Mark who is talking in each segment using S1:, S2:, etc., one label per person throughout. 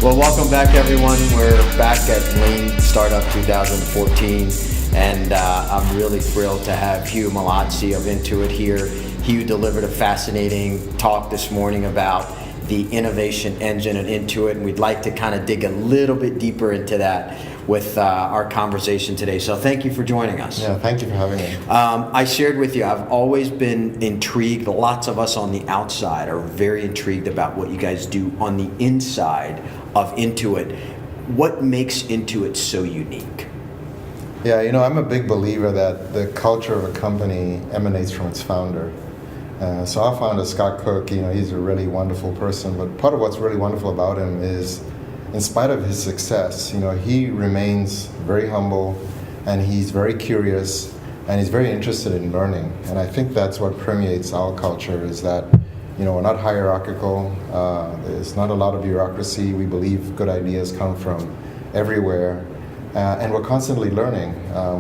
S1: Well, welcome back, everyone. We're back at Lean Startup 2014, and I'm really thrilled to have Hugh Molotsi of Intuit here. Hugh delivered a fascinating talk this morning about the innovation engine at Intuit, and we'd like to kind of dig a little bit deeper into that with our conversation today. So thank you for joining us.
S2: Yeah, thank you for having me.
S1: I shared with you, I've always been intrigued. Lots of us on the outside are very intrigued about what you guys do on the inside of Intuit. What makes Intuit so unique?
S2: Yeah, I'm a big believer that the culture of a company emanates from its founder. So our founder, Scott Cook, he's a really wonderful person, but part of what's really wonderful about him is, in spite of his success, he remains very humble, and he's very curious, and he's very interested in learning. And I think that's what permeates our culture, is that we're not hierarchical. There's not a lot of bureaucracy. We believe good ideas come from everywhere, and we're constantly learning.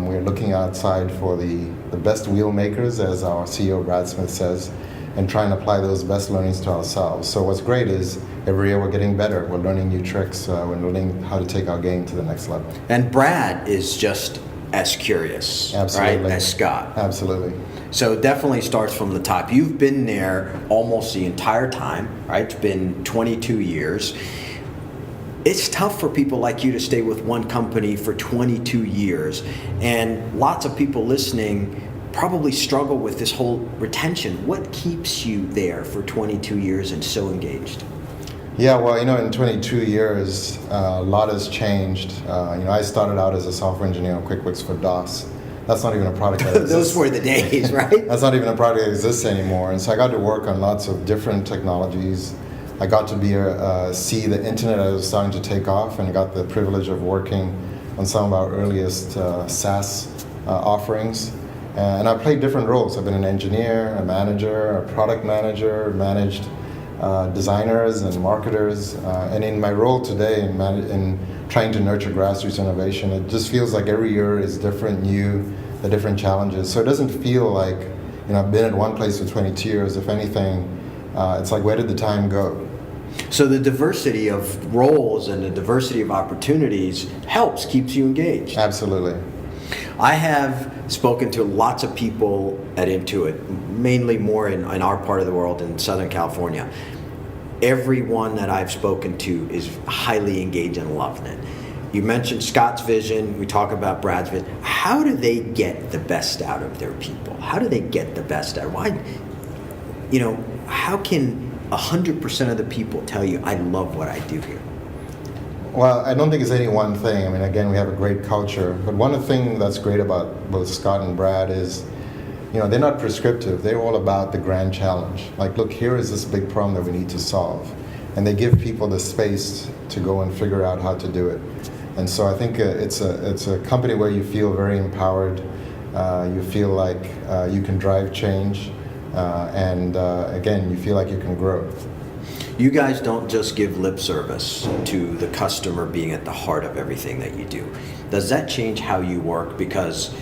S2: We're looking outside for the best wheel makers, as our CEO Brad Smith says, and try and apply those best learnings to ourselves. So what's great is every year we're getting better. We're learning new tricks. We're learning how to take our game to the next level.
S1: And Brad is just as curious,
S2: Absolutely.
S1: right, as Scott.
S2: Absolutely.
S1: So it definitely starts from the top. You've been there almost the entire time, right? It's been 22 years. It's tough for people like you to stay with one company for 22 years. And lots of people listening probably struggle with this whole retention. What keeps you there for 22 years and so engaged?
S2: Yeah, well, in 22 years, a lot has changed. I started out as a software engineer on QuickBooks for DOS. That's not even a product that exists.
S1: Those were the days, right?
S2: That's not even a product that exists anymore. And so I got to work on lots of different technologies. I got to see the internet as it was starting to take off, and I got the privilege of working on some of our earliest SaaS offerings. And I played different roles. I've been an engineer, a manager, a product manager, managed designers and marketers. And in my role today in trying to nurture grassroots innovation, it just feels like every year is different, new, the different challenges. So it doesn't feel like I've been at one place for 22 years. If anything, it's like, where did the time go?
S1: So the diversity of roles and the diversity of opportunities keeps you engaged.
S2: Absolutely.
S1: I have spoken to lots of people at Intuit, mainly more in our part of the world, in Southern California. Everyone that I've spoken to is highly engaged and loving it. You mentioned Scott's vision. We talk about Brad's vision. How do they get the best out of their people? How do they get the best out? Why? How can 100% of the people tell you, I love what I do here?
S2: Well, I don't think it's any one thing. I mean, again, we have a great culture. But one of the things that's great about both Scott and Brad is, they're not prescriptive. They're all about the grand challenge. Like, look, here is this big problem that we need to solve. And they give people the space to go and figure out how to do it. And so I think it's a company where you feel very empowered. You feel like you can drive change. And again, you feel like you can grow.
S1: You guys don't just give lip service to the customer being at the heart of everything that you do. Does that change how you work? Because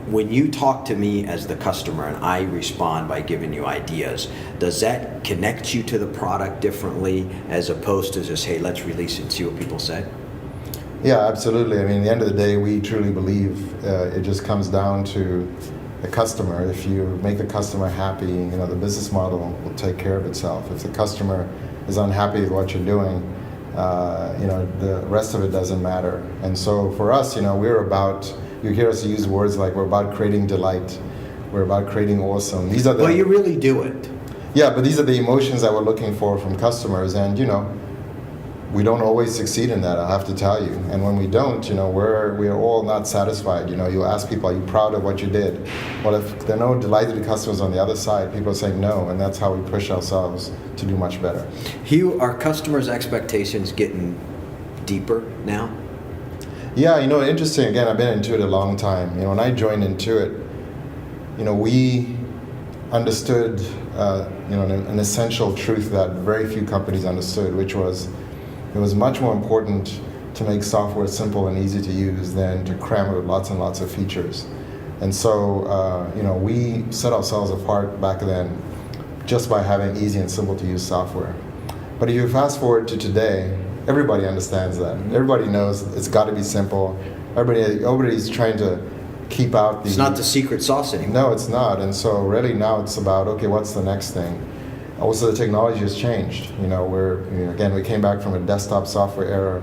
S1: when you talk to me as the customer and I respond by giving you ideas, does that connect you to the product differently as opposed to just, hey, let's release it and see what people say?
S2: Yeah, absolutely. I mean, at the end of the day, we truly believe it just comes down to the customer. If you make the customer happy, the business model will take care of itself. If the customer is unhappy with what you're doing, the rest of it doesn't matter. And so for us, we're about, you hear us use words like we're about creating delight, we're about creating awesome. These are the,
S1: well, you really do it.
S2: Yeah, but these are the emotions that we're looking for from customers, and we don't always succeed in that, I have to tell you. And when we don't, we're all not satisfied. You'll ask people, are you proud of what you did? Well, if there are no delighted customers on the other side, people are saying no, and that's how we push ourselves to do much better.
S1: Hugh, are customers' expectations getting deeper now?
S2: Yeah, interesting. Again, I've been in Intuit a long time. When I joined Intuit, we understood, an essential truth that very few companies understood, which was, it was much more important to make software simple and easy to use than to cram it with lots and lots of features. And so, we set ourselves apart back then just by having easy and simple to use software. But if you fast forward to today, everybody understands that. Everybody knows it's got to be simple. Everybody's trying to keep out the...
S1: It's not the secret sauce anymore.
S2: No, it's not. And so really now it's about, okay, what's the next thing? Also, the technology has changed. Again, we came back from a desktop software era,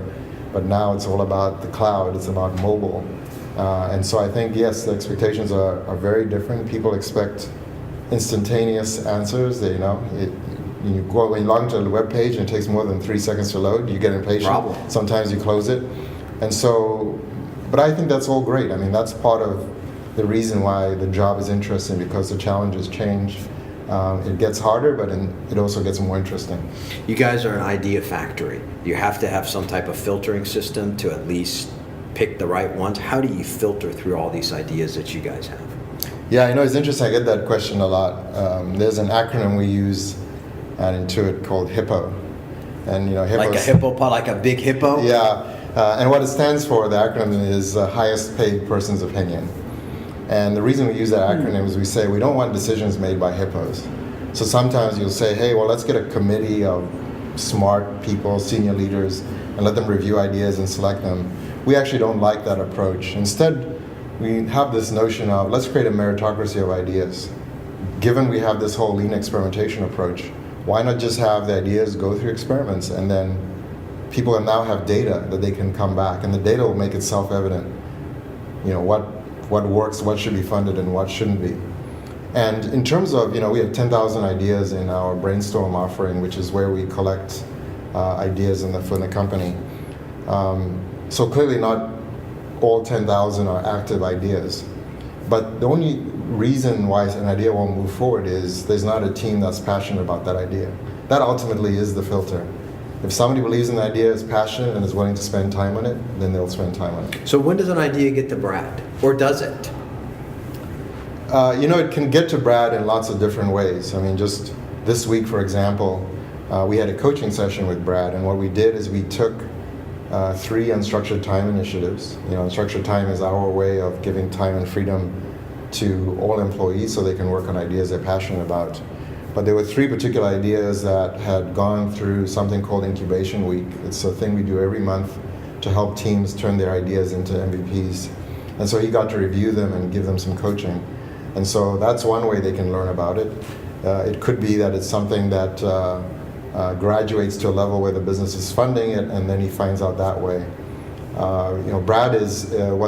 S2: but now it's all about the cloud. It's about mobile. And so I think, yes, the expectations are very different. People expect instantaneous answers. When you log into a web page and it takes more than 3 seconds to load, you get impatient.
S1: Problem.
S2: Sometimes you close it. And so, but I think that's all great. I mean, that's part of the reason why the job is interesting, because the challenges change. It gets harder, but it also gets more interesting.
S1: You guys are an idea factory. You have to have some type of filtering system to at least pick the right ones. How do you filter through all these ideas that you guys have?
S2: Yeah, it's interesting. I get that question a lot. There's an acronym we use at Intuit called HIPPO. And
S1: like a hippo, like a big hippo?
S2: Yeah, and what it stands for, the acronym, is highest paid person's opinion. And the reason we use that acronym is we say we don't want decisions made by hippos. So sometimes you'll say, hey, well, let's get a committee of smart people, senior leaders, and let them review ideas and select them. We actually don't like that approach. Instead, we have this notion of let's create a meritocracy of ideas. Given we have this whole lean experimentation approach, why not just have the ideas go through experiments, and then people now have data that they can come back, and the data will make it self-evident. What works, what should be funded, and what shouldn't be. And in terms of, we have 10,000 ideas in our brainstorm offering, which is where we collect ideas for the company. So clearly not all 10,000 are active ideas. But the only reason why an idea won't move forward is there's not a team that's passionate about that idea. That ultimately is the filter. If somebody believes in the idea, is passionate, and is willing to spend time on it, then they'll spend time on it.
S1: So when does an idea get to Brad? Or does it?
S2: It can get to Brad in lots of different ways. I mean, just this week, for example, we had a coaching session with Brad, and what we did is we took 3 unstructured time initiatives. Unstructured time is our way of giving time and freedom to all employees so they can work on ideas they're passionate about. But there were 3 particular ideas that had gone through something called Incubation Week. It's a thing we do every month to help teams turn their ideas into MVPs. And so he got to review them and give them some coaching. And so that's one way they can learn about it. It could be that it's something that graduates to a level where the business is funding it, and then he finds out that way. Brad is,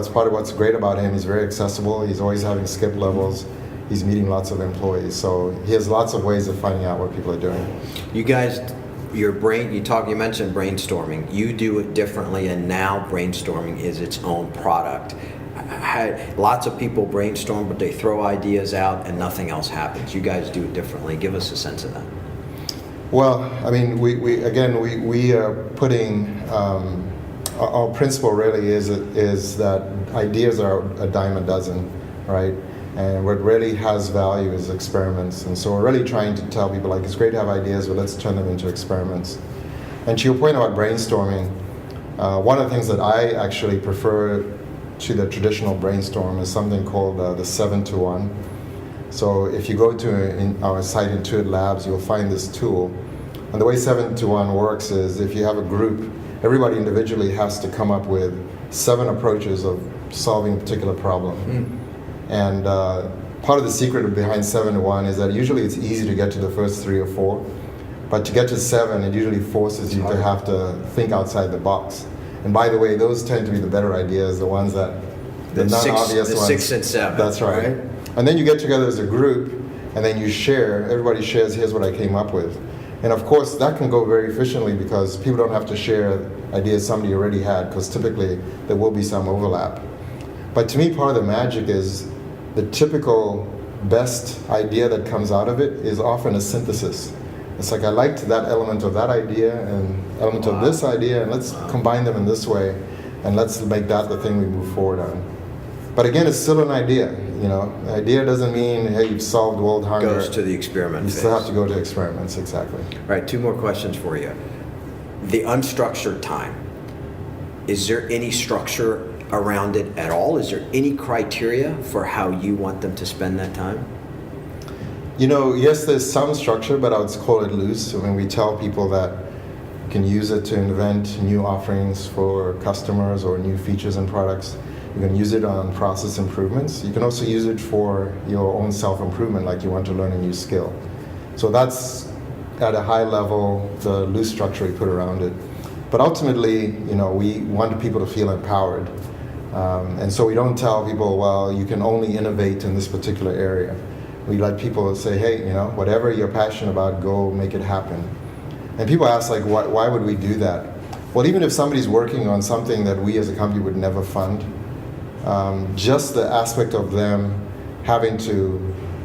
S2: part of what's great about him, he's very accessible. He's always having skip levels. He's meeting lots of employees, so he has lots of ways of finding out what people are doing.
S1: You guys, you mentioned brainstorming. You do it differently, and now brainstorming is its own product. Lots of people brainstorm, but they throw ideas out and nothing else happens. You guys do it differently. Give us a sense of that.
S2: Well, I mean, we are putting our principle really is that ideas are a dime a dozen, right? And what really has value is experiments. And so we're really trying to tell people, it's great to have ideas, but let's turn them into experiments. And to your point about brainstorming, one of the things that I actually prefer to the traditional brainstorm is something called the 7-to-1. So if you go to our site, Intuit Labs, you'll find this tool. And the way 7-to-1 works is if you have a group, everybody individually has to come up with 7 approaches of solving a particular problem. And part of the secret behind 7-to-1 is that usually it's easy to get to the first 3 or 4, but to get to 7, it usually forces you to have to think outside the box. And by the way, those tend to be the better ideas, the ones that the non-obvious ones.
S1: The 6 and 7.
S2: That's right. And then you get together as a group, and then you share. Everybody shares. Here's what I came up with. And of course, that can go very efficiently because people don't have to share ideas somebody already had, because typically there will be some overlap. But to me, part of the magic is the typical best idea that comes out of it is often a synthesis. It's like, I liked that element of that idea and element of this idea, and let's combine them in this way, and let's make that the thing we move forward on. But again, it's still an idea. The idea doesn't mean, hey, you've solved world hunger.
S1: Goes to the experiment phase.
S2: You still have to go to experiments, exactly.
S1: All right, 2 more questions for you. The unstructured time, is there any structure around it at all? Is there any criteria for how you want them to spend that time?
S2: Yes, there's some structure, but I would call it loose. I mean, we tell people that can use it to invent new offerings for customers or new features and products. You can use it on process improvements. You can also use it for your own self-improvement, like you want to learn a new skill. So that's at a high level the loose structure we put around it. But ultimately, we want people to feel empowered. And so we don't tell people, well, you can only innovate in this particular area. We let people say, hey, whatever you're passionate about, go make it happen. And people ask, like, why would we do that? Well, even if somebody's working on something that we as a company would never fund, just the aspect of them having to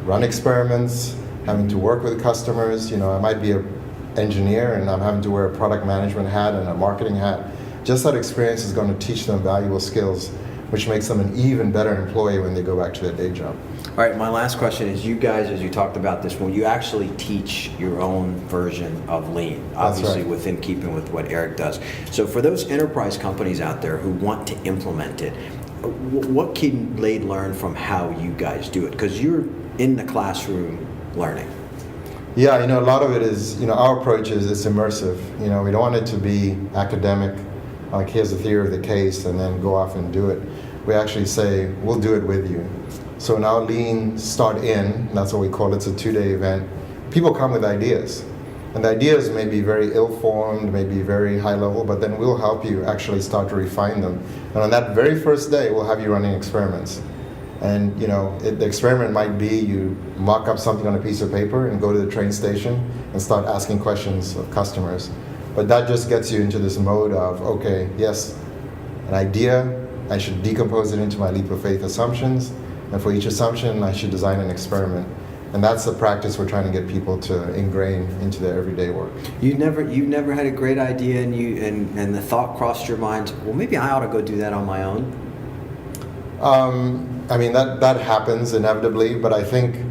S2: run experiments, having to work with customers, I might be an engineer and I'm having to wear a product management hat and a marketing hat. Just that experience is going to teach them valuable skills, which makes them an even better employee when they go back to their day job.
S1: All right, my last question is, you guys, as you talked about this, will you actually teach your own version of Lean? Obviously,
S2: right.
S1: Within keeping with what Eric does. So for those enterprise companies out there who want to implement it, what can they learn from how you guys do it? Because you're in the classroom learning.
S2: Yeah, a lot of it is, our approach is it's immersive. We don't want it to be academic, like here's the theory of the case and then go off and do it. We actually say, we'll do it with you. So in our Lean Start In, that's what we call it, it's a 2-day event. People come with ideas. And the ideas may be very ill-formed, may be very high level, but then we'll help you actually start to refine them. And on that very first day, we'll have you running experiments. And the experiment might be you mock up something on a piece of paper and go to the train station and start asking questions of customers. But that just gets you into this mode of, okay, yes, an idea, I should decompose it into my leap of faith assumptions, and for each assumption, I should design an experiment. And that's the practice we're trying to get people to ingrain into their everyday work.
S1: You never had a great idea and the thought crossed your mind, well, maybe I ought to go do that on my own?
S2: That happens inevitably, but I think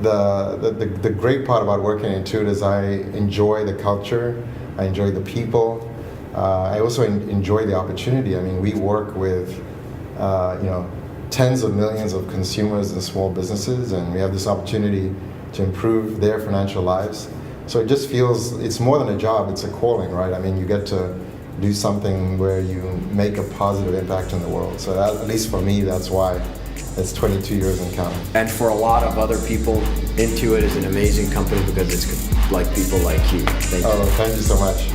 S2: the great part about working in Intuit is I enjoy the culture, I enjoy the people, I also enjoy the opportunity. We work with tens of millions of consumers and small businesses, and we have this opportunity to improve their financial lives. So it just feels, it's more than a job, it's a calling, right? You get to do something where you make a positive impact in the world. So that, at least for me, that's why it's 22 years and counting.
S1: And for a lot of other people, Intuit is an amazing company because it's like people like you. Thank you.
S2: Oh, thank you so much.